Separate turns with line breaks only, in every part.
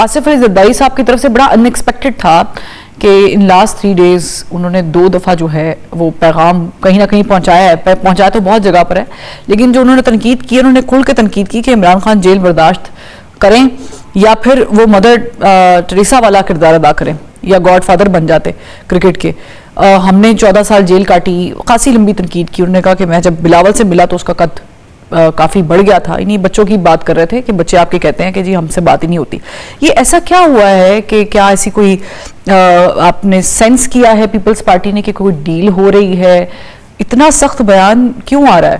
آصف علی زرداری صاحب کی طرف سے بڑا ان ایکسپیکٹڈ تھا کہ ان لاسٹ 3 days انہوں نے 2 دفعہ جو ہے وہ پیغام کہیں نہ کہیں پہنچایا ہے، پہنچایا تو بہت جگہ پر ہے، لیکن جو انہوں نے تنقید کی، انہوں نے کھل کے تنقید کی کہ عمران خان جیل برداشت کریں یا پھر وہ مدر ٹریسا والا کردار ادا کریں یا گاڈ فادر بن جاتے کرکٹ کے. ہم نے 14 سال جیل کاٹی، خاصی لمبی تنقید کی. انہوں نے کہا کہ میں جب بلاول سے ملا تو اس کا قد کافی بڑھ گیا تھا. انہی بچوں کی بات کر رہے تھے کہ بچے آپ کے کہتے ہیں کہ جی ہم سے بات ہی نہیں ہوتی. یہ ایسا کیا ہوا ہے کہ کیا ایسی کوئی آپ نے سینس کیا ہے پیپلز پارٹی نے کہ کوئی ڈیل ہو رہی ہے؟ اتنا سخت بیان کیوں آ رہا ہے؟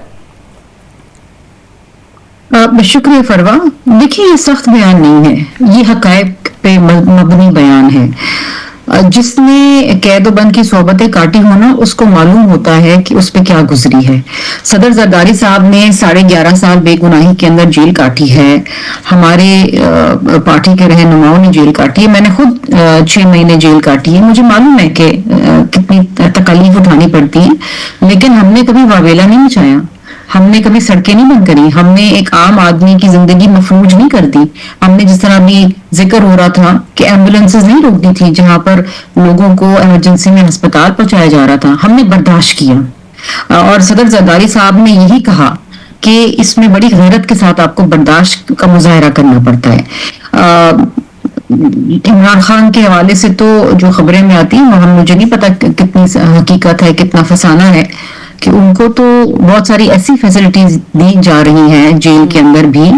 شکریہ فروا. دیکھیے یہ سخت بیان نہیں ہے، یہ حقائق پہ مبنی بیان ہے. جس نے قید و بند کی صحبتیں کاٹی ہونا اس کو معلوم ہوتا ہے کہ اس پہ کیا گزری ہے. صدر زرداری صاحب نے 11.5 سال بے گناہی کے اندر جیل کاٹی ہے. ہمارے پارٹی کے رہنماؤں نے جیل کاٹی ہے. میں نے خود 6 مہینے جیل کاٹی ہے. مجھے معلوم ہے کہ کتنی تکالیف اٹھانی پڑتی ہیں، لیکن ہم نے کبھی واویلا نہیں مچایا، ہم نے کبھی سڑکیں نہیں بند کری، ہم نے ایک عام آدمی کی زندگی مفلوج نہیں کر دی. ہم نے جس طرح بھی ذکر ہو رہا تھا کہ ایمبولینسز نہیں روک دی تھی جہاں پر لوگوں کو ایمرجنسی میں ہسپتال پہنچایا جا رہا تھا، ہم نے برداشت کیا. اور صدر زرداری صاحب نے یہی کہا کہ اس میں بڑی غیرت کے ساتھ آپ کو برداشت کا مظاہرہ کرنا پڑتا ہے. عمران خان کے حوالے سے تو جو خبریں میں آتی ہیں وہ مجھے نہیں پتا کتنی حقیقت ہے، کتنا فسانہ ہے، کہ ان کو تو بہت ساری ایسی فیسلٹیز دی جا رہی ہیں جیل کے اندر بھی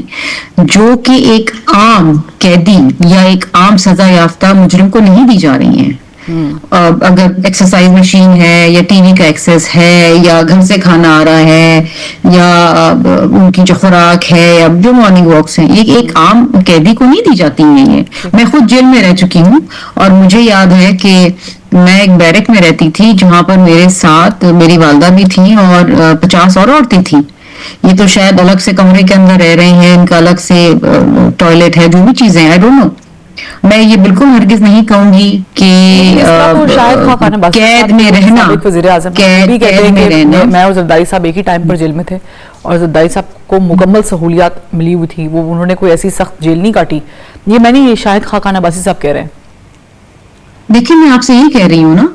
جو کہ ایک عام قیدی یا ایک عام سزا یافتہ مجرم کو نہیں دی جا رہی ہیں. اگر ایکسرسائز مشین ہے یا ٹی وی کا ایکسیس ہے یا گھر سے کھانا آ رہا ہے یا ان کی جو خوراک ہے یا جو مارننگ واکس ہیں، یہ ایک عام قیدی کو نہیں دی جاتی ہیں. یہ میں خود جیل میں رہ چکی ہوں اور مجھے یاد ہے کہ میں ایک بیرک میں رہتی تھی جہاں پر میرے ساتھ میری والدہ بھی تھیں اور 50 اور عورتیں تھیں. یہ تو شاید الگ سے کمرے کے اندر رہ رہے ہیں، ان کا الگ سے ٹوائلٹ ہے، جو بھی چیزیں آئی ڈونٹ نو. میں یہ بالکل ہرگز نہیں کہوں گی کہ قید میں رہنا،
میں اور زرداری صاحب ایک ہی ٹائم پر جیل میں تھے اور زرداری صاحب کو مکمل سہولیات ملی ہوئی تھی، وہ انہوں نے کوئی ایسی سخت جیل نہیں کاٹی. یہ میں نہیں، یہ شاہد خاقان عباسی صاحب کہہ رہے ہیں.
دیکھیں میں آپ سے یہی کہہ رہی ہوں نا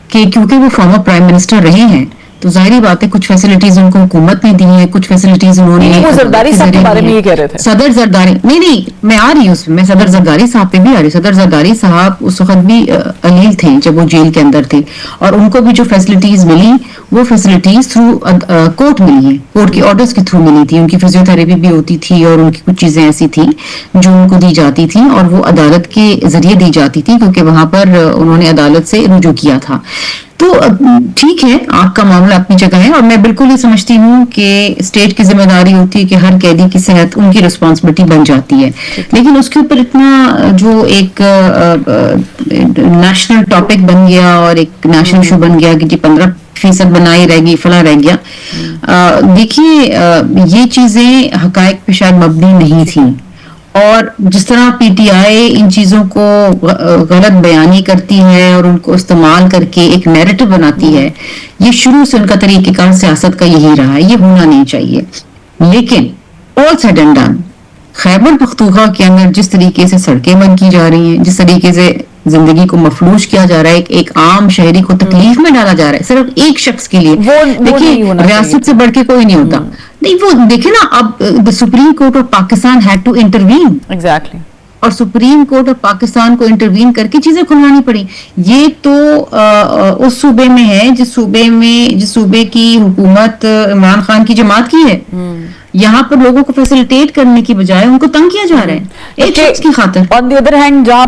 کہ کیونکہ وہ فارمر پرائم منسٹر رہے ہیں تو ظاہری بات ہے کچھ فیسلٹیز ان کو حکومت نے دی ہیں، کچھ فیسلٹیز انہوں نے
زرداری صاحب کے بارے میں یہ کہہ رہے تھے.
صدر زرداری نہیں میں آ رہی ہوں اس میں صدر زرداری صاحب پہ بھی آ رہی ہوں. صدر زرداری صاحب اس وقت بھی علیل تھے جب وہ جیل کے اندر تھے اور ان کو بھی جو فیسلٹیز ملی وہ فیسلٹیز تھرو کورٹ ملی ہیں، کورٹ کی آرڈرز کے تھرو ملی تھی. ان کی فزیو تھراپی بھی ہوتی تھی اور ان کی کچھ چیزیں ایسی تھیں جو ان کو دی جاتی تھیں اور وہ عدالت کے ذریعے دی جاتی تھی کیونکہ وہاں پر انہوں نے عدالت سے رجوع کیا تھا. تو ٹھیک ہے، آپ کا معاملہ اپنی جگہ ہے اور میں بالکل یہ سمجھتی ہوں کہ اسٹیٹ کی ذمہ داری ہوتی ہے کہ ہر قیدی کی صحت ان کی رسپانسبلٹی بن جاتی ہے، لیکن اس کے اوپر اتنا جو ایک نیشنل ٹاپک بن گیا اور ایک نیشنل ایشو بن گیا کہ جی 15% بنائی رہ گئی فلاں رہ گیا. دیکھیے یہ چیزیں حقائق پہ شاید مبنی نہیں تھیں اور جس طرح پی ٹی آئی ان چیزوں کو غلط بیانی کرتی ہے اور ان کو استعمال کر کے ایک نیریٹو بناتی ہے، یہ شروع سے ان کا طریقہ کار سیاست کا یہی رہا ہے. یہ ہونا نہیں چاہیے. لیکن آل sad and done Khyber Pakhtunkhwa کے اندر جس طریقے سے سڑکیں بند کی جا رہی ہیں، جس طریقے سے زندگی کو مفلوج کیا جا رہا ہے، ایک عام شہری کو تکلیف میں ڈالا جا رہا ہے صرف ایک شخص کے لیے. دیکھیے ریاست سے بڑھ کے کوئی نہیں ہوتا. نہیں وہ دیکھیں نا، اب the Supreme Court of Pakistan had to intervene.
Exactly.
اور سپریم کورٹ آف پاکستان کو انٹروین کر کے چیزیں کھلوانی پڑی. یہ تو اس صوبے میں ہے جس صوبے کی حکومت عمران خان کی جماعت کی ہے. یہاں پر لوگوں کو فیسیلیٹیٹ کرنے کی بجائے ان کو تنگ کیا جا رہا ہے ایک شخص کی خاطر.
On the other hand, جہاں